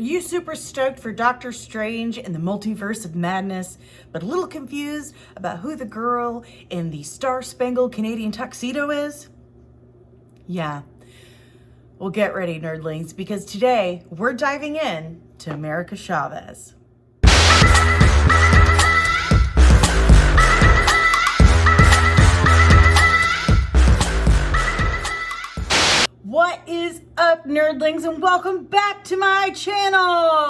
Are you super stoked for Doctor Strange and the Multiverse of Madness, but a little confused about who the girl in the star-spangled Canadian tuxedo is? Yeah. Well, get ready, nerdlings, because today we're diving in to America Chavez. What is up, nerdlings, and welcome back to my channel!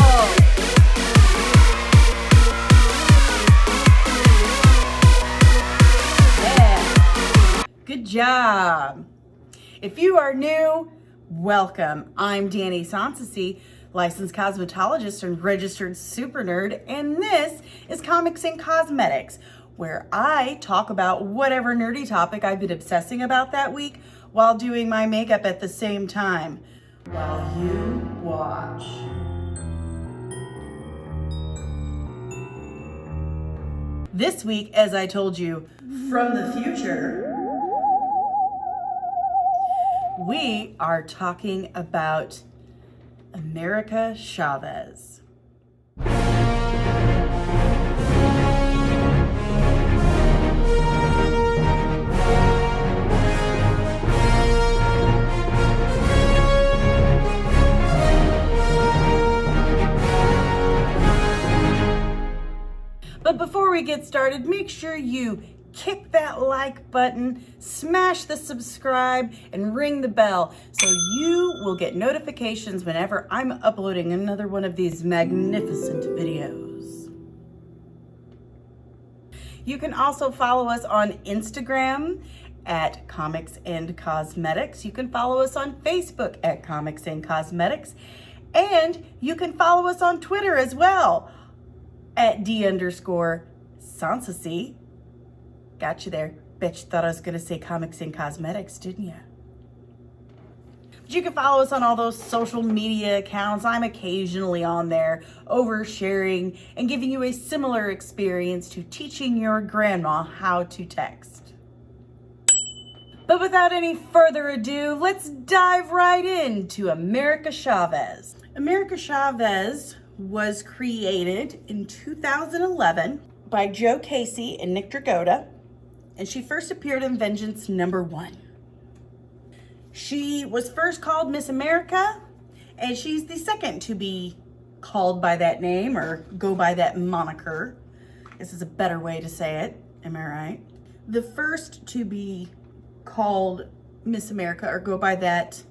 Yeah, good job. If you are new, welcome. I'm Danny Sanssouci, licensed cosmetologist and registered super nerd, and this is Comics and Cosmetics, where I talk about whatever nerdy topic I've been obsessing about that week while doing my makeup at the same time, while you watch. This week, as I told you, from the future, we are talking about America Chavez. But before we get started, make sure you kick that like button, smash the subscribe, and ring the bell so you will get notifications whenever I'm uploading another one of these magnificent videos. You can also follow us on Instagram at Comics and Cosmetics. You can follow us on Facebook at Comics and Cosmetics. And you can follow us on Twitter as well at D_Sanssouci. Got you there. Bet you thought I was going to say Comics and Cosmetics, didn't you? But you can follow us on all those social media accounts. I'm occasionally on there, oversharing and giving you a similar experience to teaching your grandma how to text. But without any further ado, let's dive right into America Chavez. America Chavez was created in 2011 by Joe Casey and Nick Dragotta, and she first appeared in Vengeance #1. She was first called Miss America, and she's the second to be called by that name or go by that moniker. This is a better way to say it, am I right? The first to be called Miss America or go by that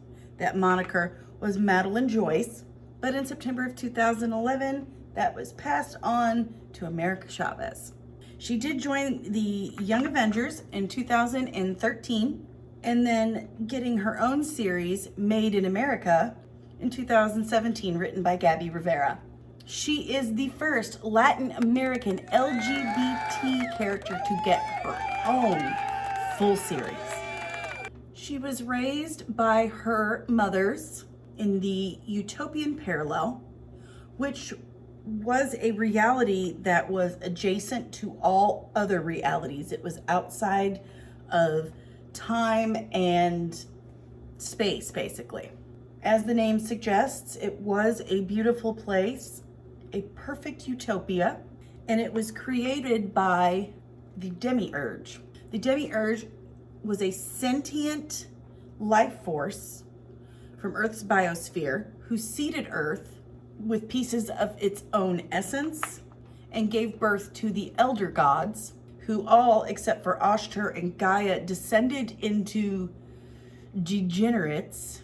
moniker was Madeline Joyce. But in September of 2011, that was passed on to America Chavez. She did join the Young Avengers in 2013, and then getting her own series, Made in America, in 2017, written by Gabby Rivera. She is the first Latin American LGBT character to get her own full series. She was raised by her mothers in the utopian parallel, which was a reality that was adjacent to all other realities. It was outside of time and space, basically. As the name suggests, it was a beautiful place, a perfect utopia, and it was created by the Demiurge. The Demiurge was a sentient life force from Earth's biosphere who seeded Earth with pieces of its own essence and gave birth to the elder gods, who all, except for Ashtar and Gaia, descended into degens,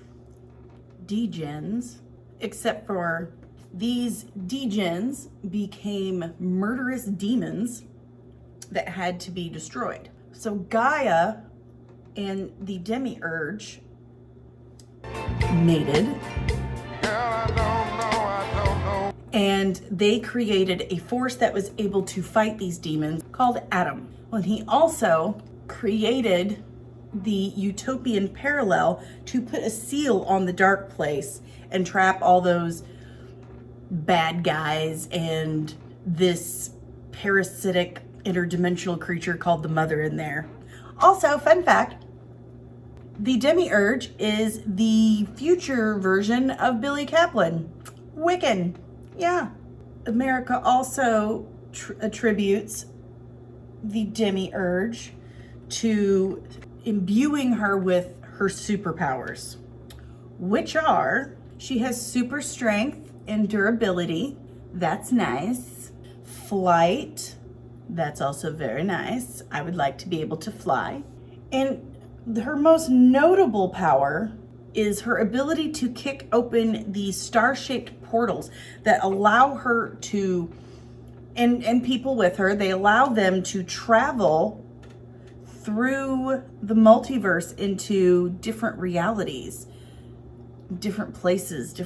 except for these degens became murderous demons that had to be destroyed. So Gaia and the Demiurge mated, and they created a force that was able to fight these demons called Adam. Well, he also created the utopian parallel to put a seal on the dark place and trap all those bad guys and this parasitic interdimensional creature called the Mother in there. Also, fun fact, the Demiurge is the future version of Billy Kaplan. Wiccan. Yeah. America also attributes the demiurge to imbuing her with her superpowers, which are, she has super strength and durability. That's nice. Flight. That's also very nice. I would like to be able to fly. And her most notable power is her ability to kick open these star-shaped portals that allow her to, and people with her, they allow them to travel through the multiverse into different realities, different places,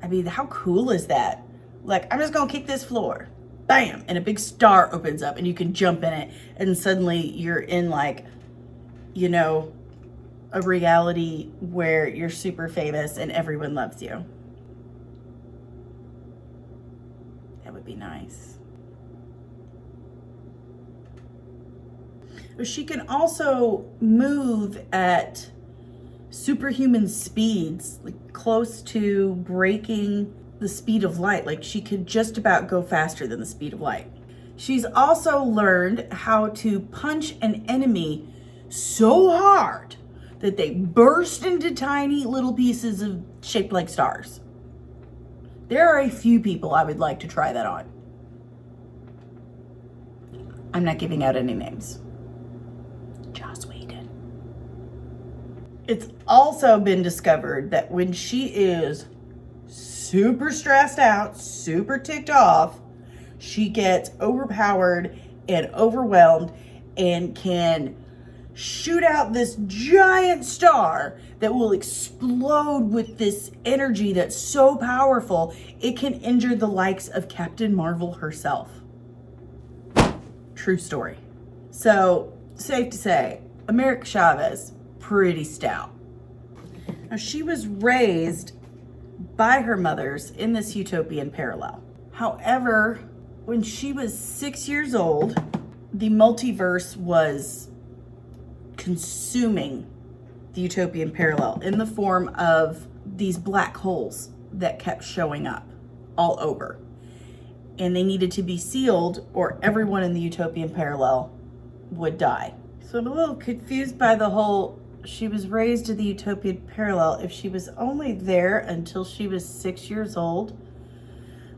I mean, how cool is that? Like, I'm just gonna kick this floor, bam, and a big star opens up and you can jump in it, and suddenly you're in, like, you know, a reality where you're super famous and everyone loves you. That would be nice. She can also move at superhuman speeds, like close to breaking the speed of light. Like, she could just about go faster than the speed of light. She's also learned how to punch an enemy so hard that they burst into tiny little pieces of shaped like stars. There are a few people I would like to try that on. I'm not giving out any names. Joss Whedon. It's also been discovered that when she is super stressed out, super ticked off, she gets overpowered and overwhelmed and can shoot out this giant star that will explode with this energy that's so powerful it can injure the likes of Captain Marvel herself. True story. So, safe to say, America Chavez, pretty stout. Now, she was raised by her mothers in this utopian parallel. However, when she was 6 years old, the multiverse was consuming the utopian parallel in the form of these black holes that kept showing up all over. And they needed to be sealed or everyone in the utopian parallel would die. So I'm a little confused by the whole, she was raised in the utopian parallel. If she was only there until she was 6 years old,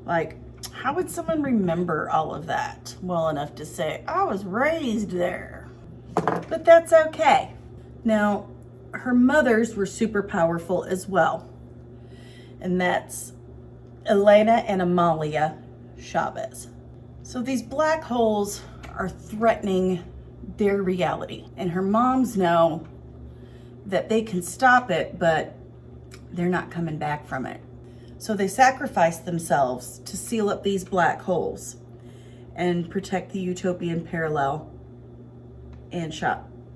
like, how would someone remember all of that well enough to say, I was raised there? But that's okay. Now, her mothers were super powerful as well. And that's Elena and Amalia Chavez. So these black holes are threatening their reality. And her moms know that they can stop it, but they're not coming back from it. So they sacrifice themselves to seal up these black holes and protect the utopian parallel and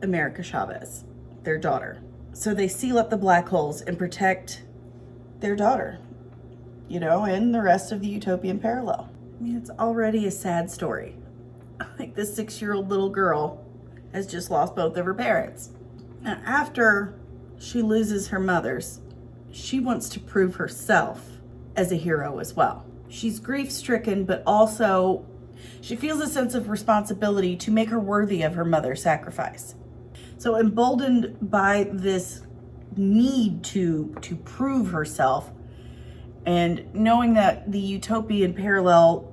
America Chavez, their daughter. So they seal up the black holes and protect their daughter, you know, and the rest of the utopian parallel. I mean, it's already a sad story. Like, this 6-year-old little girl has just lost both of her parents. Now, after she loses her mothers, she wants to prove herself as a hero as well. She's grief-stricken, but also she feels a sense of responsibility to make her worthy of her mother's sacrifice. So emboldened by this need to prove herself, and knowing that the utopian parallel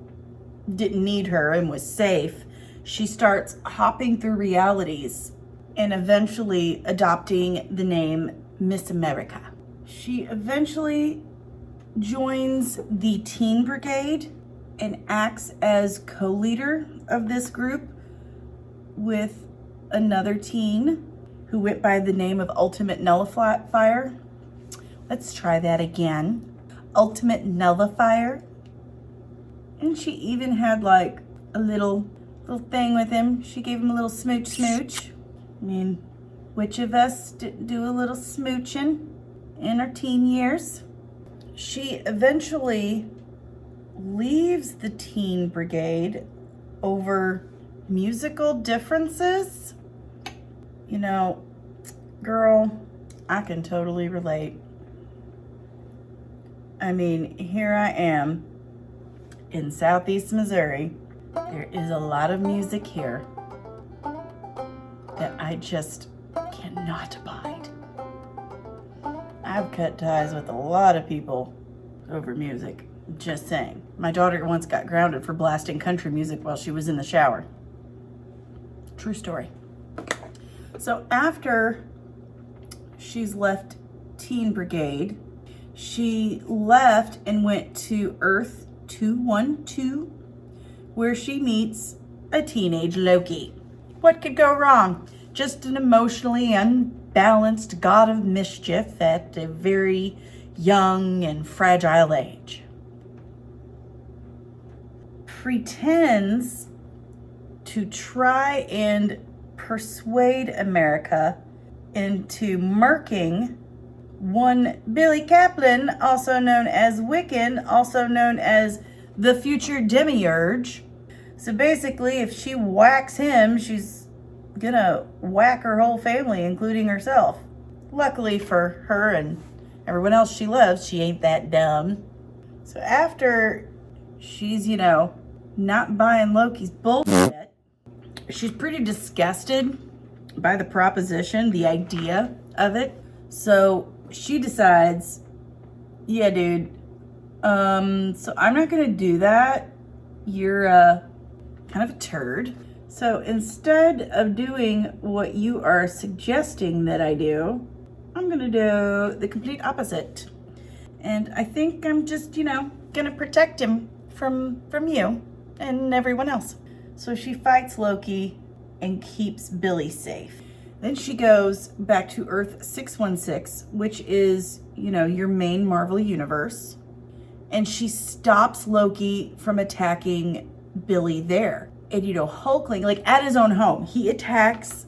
didn't need her and was safe, she starts hopping through realities and eventually adopting the name Miss America. She eventually joins the Teen Brigade and acts as co-leader of this group with another teen who went by the name of Ultimate Nullifier. Let's try that again. Ultimate Nullifier. And she even had like a little thing with him. She gave him a little smooch. I mean, which of us didn't do a little smooching in our teen years? She eventually leaves the Teen Brigade over musical differences. You know, girl, I can totally relate. I mean, here I am in Southeast Missouri. There is a lot of music here that I just cannot abide. I've cut ties with a lot of people over music. Just saying. My daughter once got grounded for blasting country music while she was in the shower. True story. So after she's left Teen Brigade, she left and went to Earth 212, where she meets a teenage Loki. What could go wrong? Just an emotionally unbalanced god of mischief at a very young and fragile age. Pretends to try and persuade America into murking one Billy Kaplan, also known as Wiccan, also known as the future Demiurge. So basically, if she whacks him, she's gonna whack her whole family, including herself. Luckily for her and everyone else she loves, she ain't that dumb. So after she's, not buying Loki's bullshit, she's pretty disgusted by the proposition, the idea of it. So she decides, yeah, dude, so I'm not gonna do that. You're kind of a turd. So instead of doing what you are suggesting that I do, I'm gonna do the complete opposite. And I think I'm just, gonna protect him from you and everyone else. So she fights Loki and keeps Billy safe. Then she goes back to Earth 616, which is, your main Marvel universe. And she stops Loki from attacking Billy there. And, Hulkling, like at his own home, he attacks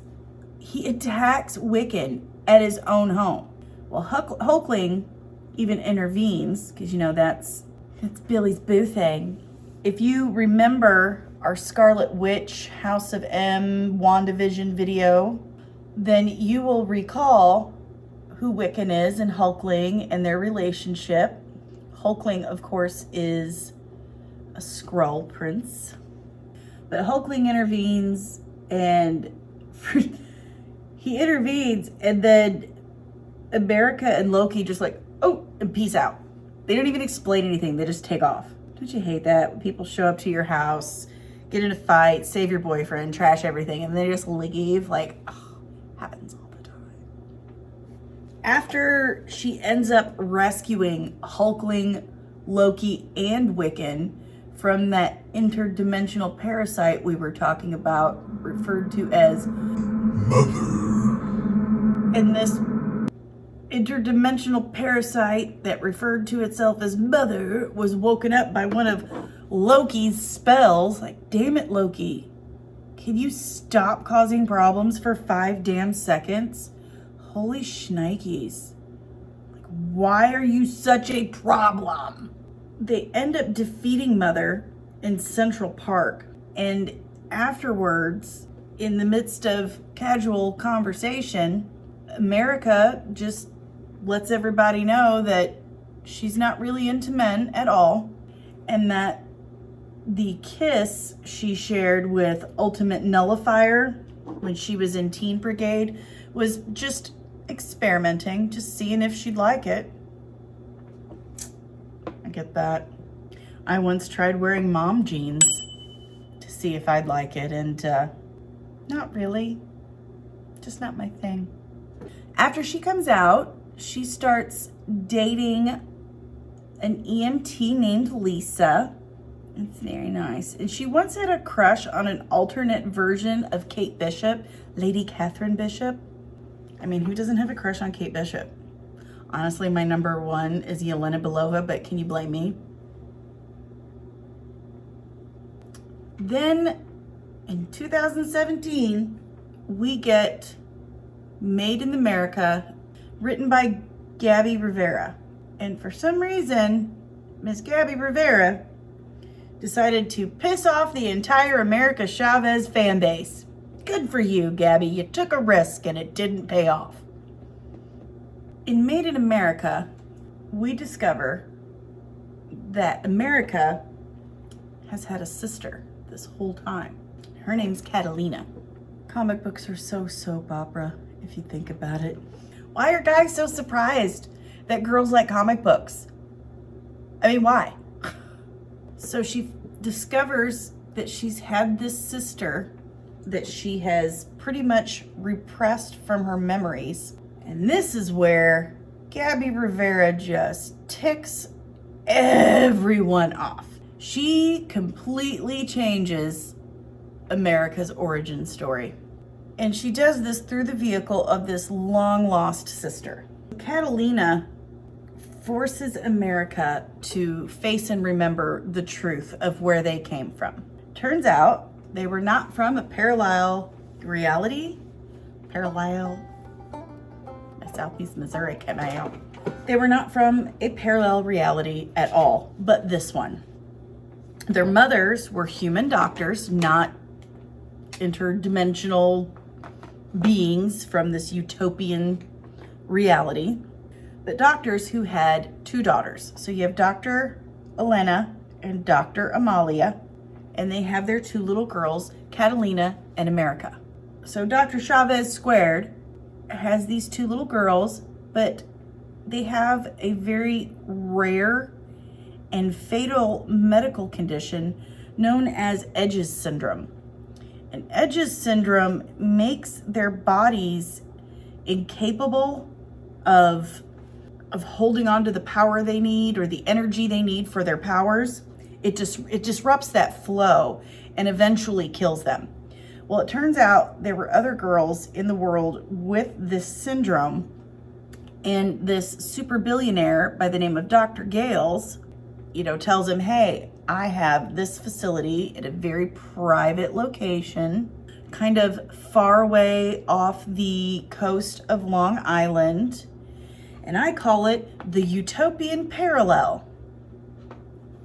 Wiccan at his own home. Well, Hulkling even intervenes, because, that's Billy's boo thing. If you remember our Scarlet Witch, House of M, WandaVision video, then you will recall who Wiccan is and Hulkling and their relationship. Hulkling, of course, is a Skrull prince. But Hulkling intervenes, and he intervenes, and then America and Loki just and peace out. They don't even explain anything. They just take off. Don't you hate that? When people show up to your house, get in a fight, save your boyfriend, trash everything, and they just leave? Happens all the time. After she ends up rescuing Hulkling, Loki, and Wiccan from that interdimensional parasite we were talking about, referred to as Mother. And this interdimensional parasite that referred to itself as Mother was woken up by one of Loki's spells. Damn it, Loki. Can you stop causing problems for 5 damn seconds? Holy shnikes. Why are you such a problem? They end up defeating Mother in Central Park. And afterwards, in the midst of casual conversation, America just lets everybody know that she's not really into men at all, and that the kiss she shared with Ultimate Nullifier when she was in Teen Brigade was just experimenting, just seeing if she'd like it. I get that. I once tried wearing mom jeans to see if I'd like it, and not really. Just not my thing. After she comes out, she starts dating an EMT named Lisa. It's very nice. And she once had a crush on an alternate version of Kate Bishop, Lady Catherine Bishop. I mean, who doesn't have a crush on Kate Bishop? Honestly, my number one is Yelena Belova, but can you blame me? Then, in 2017, we get Made in America, written by Gabby Rivera. And for some reason, Miss Gabby Rivera decided to piss off the entire America Chavez fan base. Good for you, Gabby. You took a risk and it didn't pay off. In Made in America, we discover that America has had a sister this whole time. Her name's Catalina. Comic books are so soap opera, if you think about it. Why are guys so surprised that girls like comic books? I mean, why? So she discovers that she's had this sister that she has pretty much repressed from her memories. And this is where Gabby Rivera just ticks everyone off. She completely changes America's origin story. And she does this through the vehicle of this long lost sister. Catalina forces America to face and remember the truth of where they came from. Turns out they were not from a parallel reality. My Southeast Missouri came out. They were not from a parallel reality at all, but this one. Their mothers were human doctors, not interdimensional beings from this utopian reality, but doctors who had two daughters. So you have Dr. Elena and Dr. Amalia, and they have their two little girls, Catalina and America. So Dr. Chavez squared has these two little girls, but they have a very rare and fatal medical condition known as Edges syndrome. And Edges syndrome makes their bodies incapable of holding on to the power they need or the energy they need for their powers. It disrupts that flow and eventually kills them. Well, it turns out there were other girls in the world with this syndrome, and this super billionaire by the name of Dr. Gales, tells him, hey, I have this facility at a very private location, kind of far away off the coast of Long Island, and I call it the Utopian Parallel.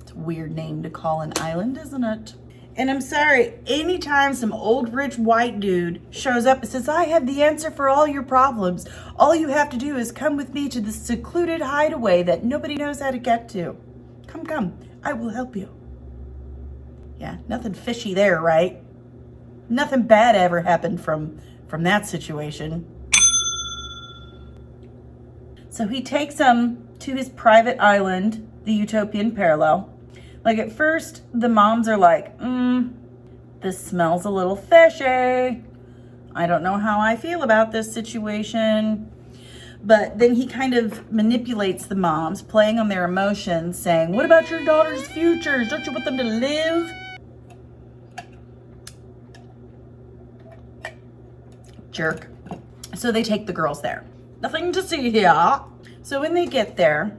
It's a weird name to call an island, isn't it? And I'm sorry, anytime some old rich white dude shows up and says, I have the answer for all your problems, all you have to do is come with me to the secluded hideaway that nobody knows how to get to. Come, I will help you. Yeah, nothing fishy there, right? Nothing bad ever happened from that situation. So he takes them to his private island, the Utopian Parallel. Like at first, the moms are like, this smells a little fishy. I don't know how I feel about this situation. But then he kind of manipulates the moms, playing on their emotions, saying, what about your daughter's futures? Don't you want them to live? Jerk. So they take the girls there. Nothing to see here. So when they get there,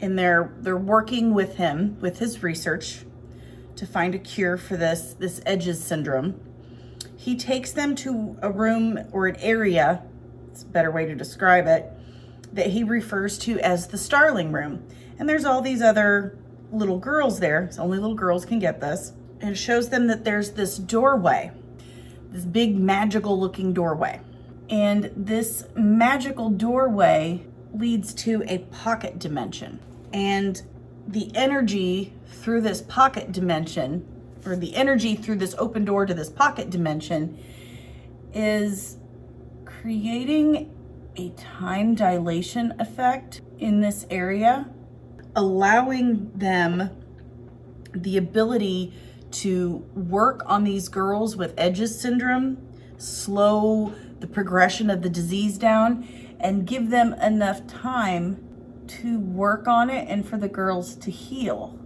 and they're working with him, with his research, to find a cure for this Edges syndrome, he takes them to a room or an area, it's a better way to describe it, that he refers to as the Starling Room. And there's all these other little girls there. So only little girls can get this. And it shows them that there's this doorway, this big magical looking doorway. And this magical doorway leads to a pocket dimension. And the energy through this pocket dimension, or the energy through this open door to this pocket dimension, is creating a time dilation effect in this area, allowing them the ability to work on these girls with Edges syndrome, slow the progression of the disease down, and give them enough time to work on it and for the girls to heal.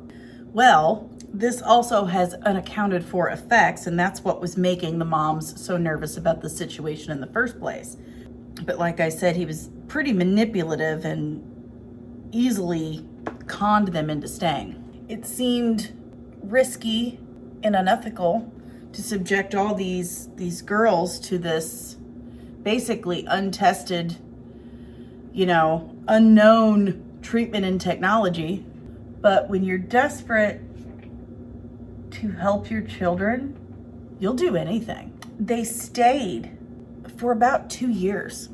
Well, this also has unaccounted for effects, and that's what was making the moms so nervous about the situation in the first place. But like I said, he was pretty manipulative and easily conned them into staying. It seemed risky and unethical to subject all these girls to this basically untested, unknown treatment and technology. But when you're desperate to help your children, you'll do anything. They stayed for about 2 years,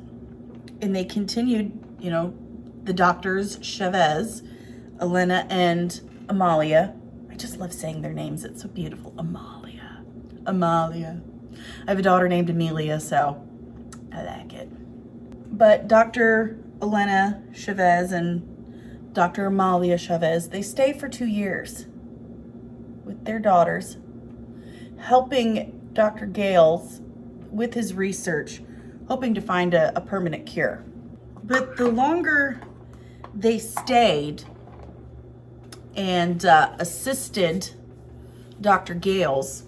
and they continued, the doctors, Chavez, Elena and Amalia. I just love saying their names. It's so beautiful. Amalia. Amalia. I have a daughter named Amelia, so I like it. But Dr. Elena Chavez and Dr. Amalia Chavez, they stay for 2 years with their daughters, helping Dr. Gales with his research, hoping to find a permanent cure. But the longer they stayed and assisted Dr. Gales,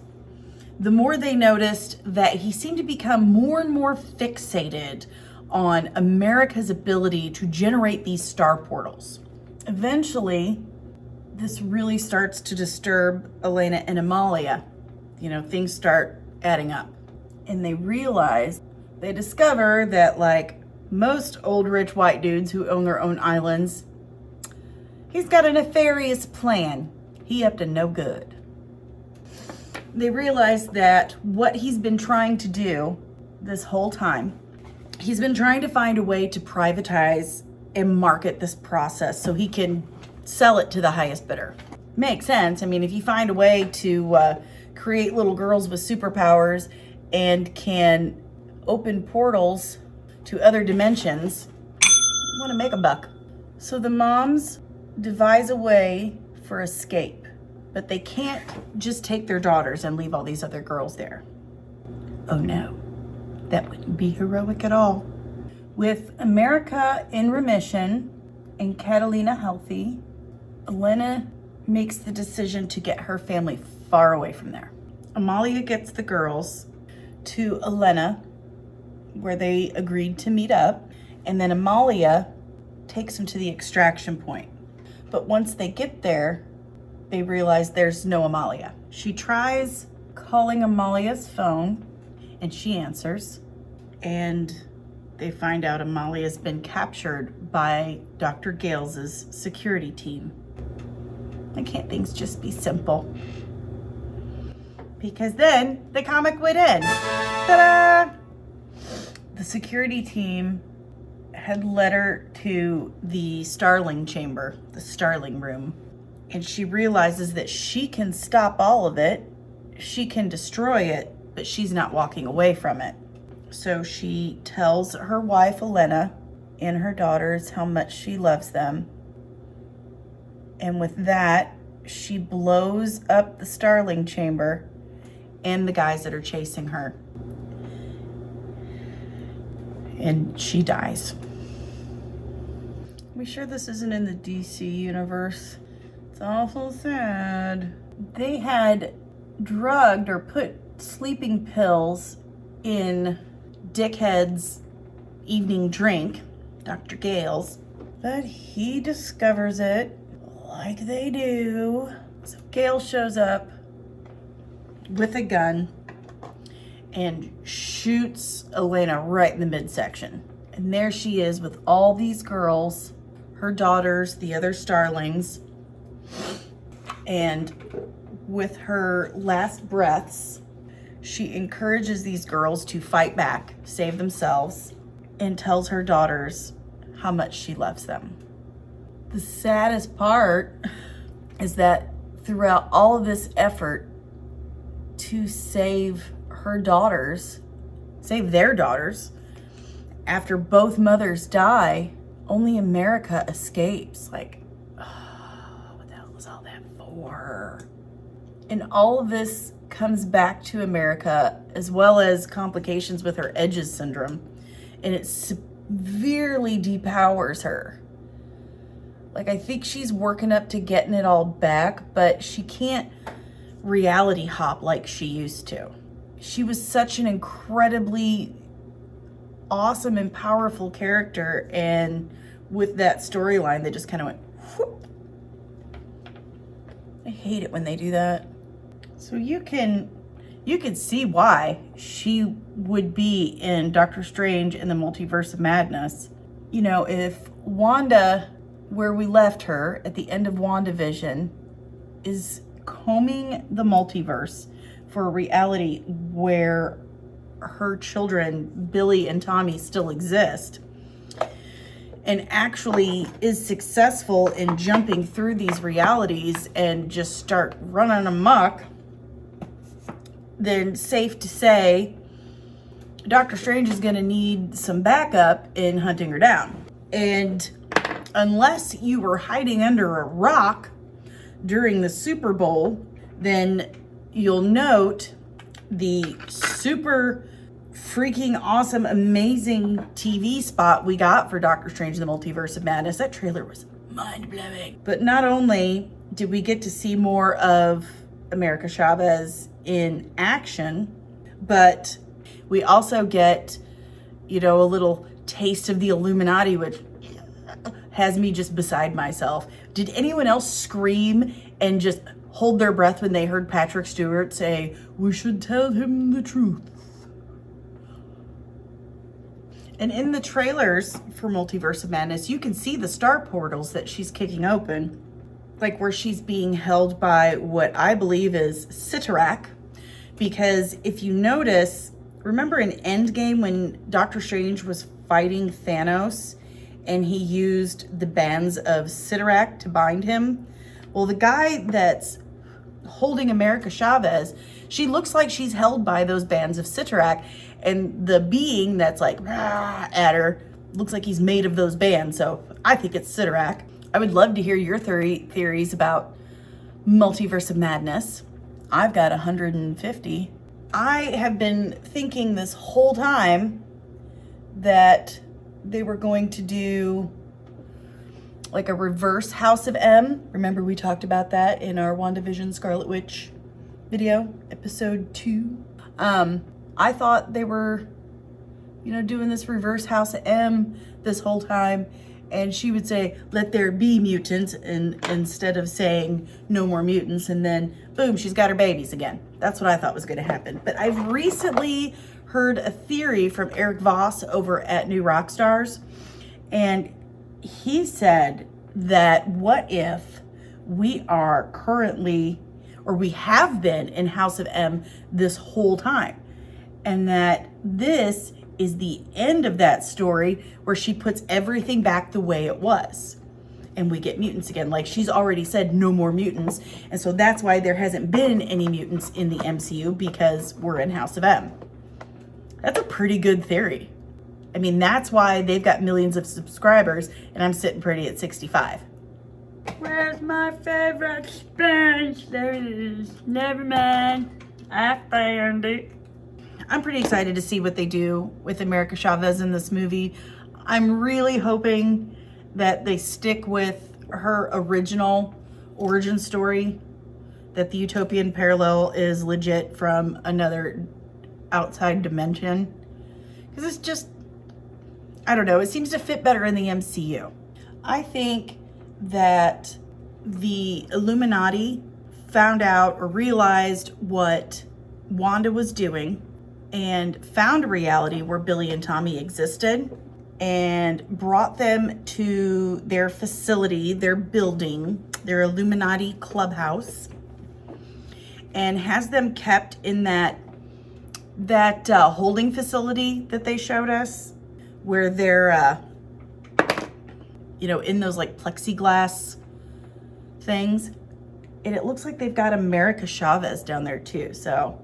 the more they noticed that he seemed to become more and more fixated on America's ability to generate these star portals. Eventually, this really starts to disturb Elena and Amalia. You know, things start adding up. And they discover that, like most old rich white dudes who own their own islands, he's got a nefarious plan. He up to no good. They realize that what he's been trying to do this whole time, he's been trying to find a way to privatize and market this process so he can sell it to the highest bidder. Makes sense. I mean, if you find a way to create little girls with superpowers and can open portals to other dimensions, you want to make a buck. So the moms devise a way for escape, but they can't just take their daughters and leave all these other girls there. Oh no, that wouldn't be heroic at all. With America in remission and Catalina healthy, Elena makes the decision to get her family far away from there. Amalia gets the girls to Elena, where they agreed to meet up, and then Amalia takes them to the extraction point. But once they get there, they realize there's no Amalia. She tries calling Amalia's phone, and she answers, and they find out Amalia's been captured by Dr. Gales's security team. Why can't things just be simple? Because then the comic would end. Ta-da! The security team had led her to the Starling chamber, the Starling room, and she realizes that she can stop all of it, she can destroy it, but she's not walking away from it. So she tells her wife Elena and her daughters how much she loves them, and with that, she blows up the Starling chamber and the guys that are chasing her. And she dies. We sure this isn't in the DC universe? It's awful sad. They had drugged or put sleeping pills in Dickhead's evening drink, Dr. Gales, but he discovers it like they do. So Gale shows up with a gun and shoots Elena right in the midsection. And there she is with all these girls, her daughters, the other starlings. And with her last breaths, she encourages these girls to fight back, save themselves, and tells her daughters how much she loves them. The saddest part is that throughout all of this effort to save her daughters, save their daughters, after both mothers die, only America escapes. Like, oh, what the hell was all that for? And all of this comes back to America, as well as complications with her Edges syndrome, and it severely depowers her. Like, I think she's working up to getting it all back, but she can't reality hop like she used to. She was such an incredibly awesome and powerful character, and with that storyline, they just kind of went whoop. I hate it when they do that. So you can see why she would be in Doctor Strange in the Multiverse of Madness. You know, if Wanda, where we left her at the end of WandaVision, is combing the multiverse for a reality where her children, Billy and Tommy, still exist, and actually is successful in jumping through these realities and just start running amok, then safe to say Doctor Strange is going to need some backup in hunting her down. And unless you were hiding under a rock during the Super Bowl, then you'll note the super freaking awesome, amazing TV spot we got for Doctor Strange in the Multiverse of Madness. That trailer was mind-blowing. But not only did we get to see more of America Chavez in action, but we also get, you know, a little taste of the Illuminati, which has me just beside myself. Did anyone else scream and just hold their breath when they heard Patrick Stewart say, "We should tell him the truth"? And in the trailers for Multiverse of Madness, you can see the star portals that she's kicking open, like where she's being held by what I believe is Cyttorak. Because if you notice, remember in Endgame when Doctor Strange was fighting Thanos and he used the bands of Cyttorak to bind him? Well, the guy that's holding America Chavez, she looks like she's held by those bands of Cyttorak, and the being that's like at her looks like he's made of those bands. So I think it's Cyttorak. I would love to hear your theories about Multiverse of Madness. I've got 150. I have been thinking this whole time that they were going to do like a reverse House of M. Remember we talked about that in our WandaVision Scarlet Witch video, episode 2. I thought they were, you know, doing this reverse House of M this whole time, and she would say, "Let there be mutants," and instead of saying "no more mutants," and then boom, she's got her babies again. That's what I thought was going to happen. But I've recently heard a theory from Eric Voss over at New Rockstars, and he said that what if we are currently, or we have been in House of M this whole time, and that this is the end of that story where she puts everything back the way it was and we get mutants again. Like she's already said, no more mutants. And so that's why there hasn't been any mutants in the MCU, because we're in House of M. That's a pretty good theory. I mean, that's why they've got millions of subscribers and I'm sitting pretty at 65. Where's my favorite sponge? There it is. Never mind. I found it. I'm pretty excited to see what they do with America Chavez in this movie. I'm really hoping that they stick with her original origin story, that the utopian parallel is legit from another outside dimension. Because it's just, I don't know, it seems to fit better in the MCU. I think that the Illuminati found out or realized what Wanda was doing and found a reality where Billy and Tommy existed and brought them to their facility, their building, their Illuminati clubhouse, and has them kept in that holding facility that they showed us, where they're, you know, in those like plexiglass things. And it looks like they've got America Chavez down there too. So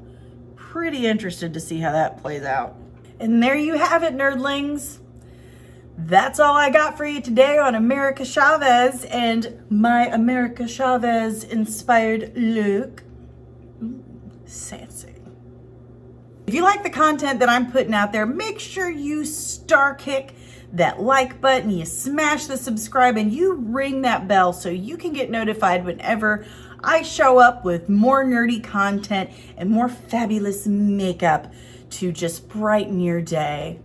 pretty interested to see how that plays out. And there you have it, nerdlings. That's all I got for you today on America Chavez and my America Chavez inspired look. Ooh, sassy. If you like the content that I'm putting out there, make sure you star kick that like button, you smash the subscribe, and you ring that bell so you can get notified whenever I show up with more nerdy content and more fabulous makeup to just brighten your day.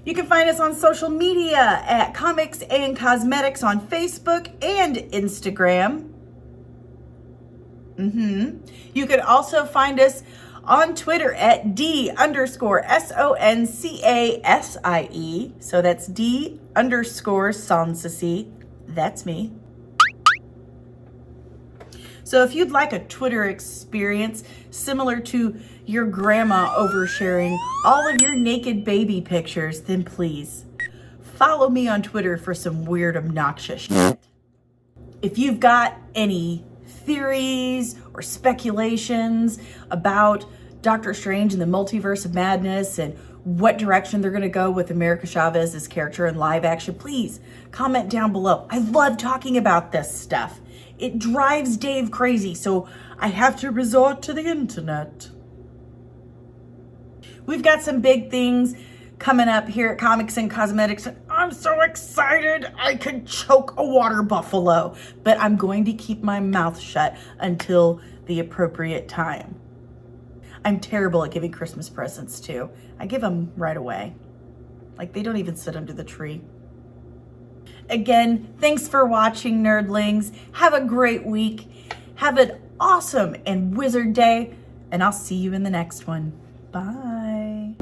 You can find us on social media at Comics and Cosmetics on Facebook and Instagram. You can also find us on Twitter at D_SONCASIE. So that's D_Sonsacy. That's me. So if you'd like a Twitter experience similar to your grandma oversharing all of your naked baby pictures, then please follow me on Twitter for some weird, obnoxious shit. If you've got any theories or speculations about Doctor Strange and the Multiverse of Madness and what direction they're going to go with America Chavez's character in live action, please comment down below. I love talking about this stuff. It drives Dave crazy, so I have to resort to the internet. We've got some big things coming up here at Comics and Cosmetics. I'm so excited I could choke a water buffalo, but I'm going to keep my mouth shut until the appropriate time. I'm terrible at giving Christmas presents too. I give them right away. Like, they don't even sit under the tree. Again, thanks for watching, nerdlings. Have a great week. Have an awesome and wizard day, and I'll see you in the next one. Bye.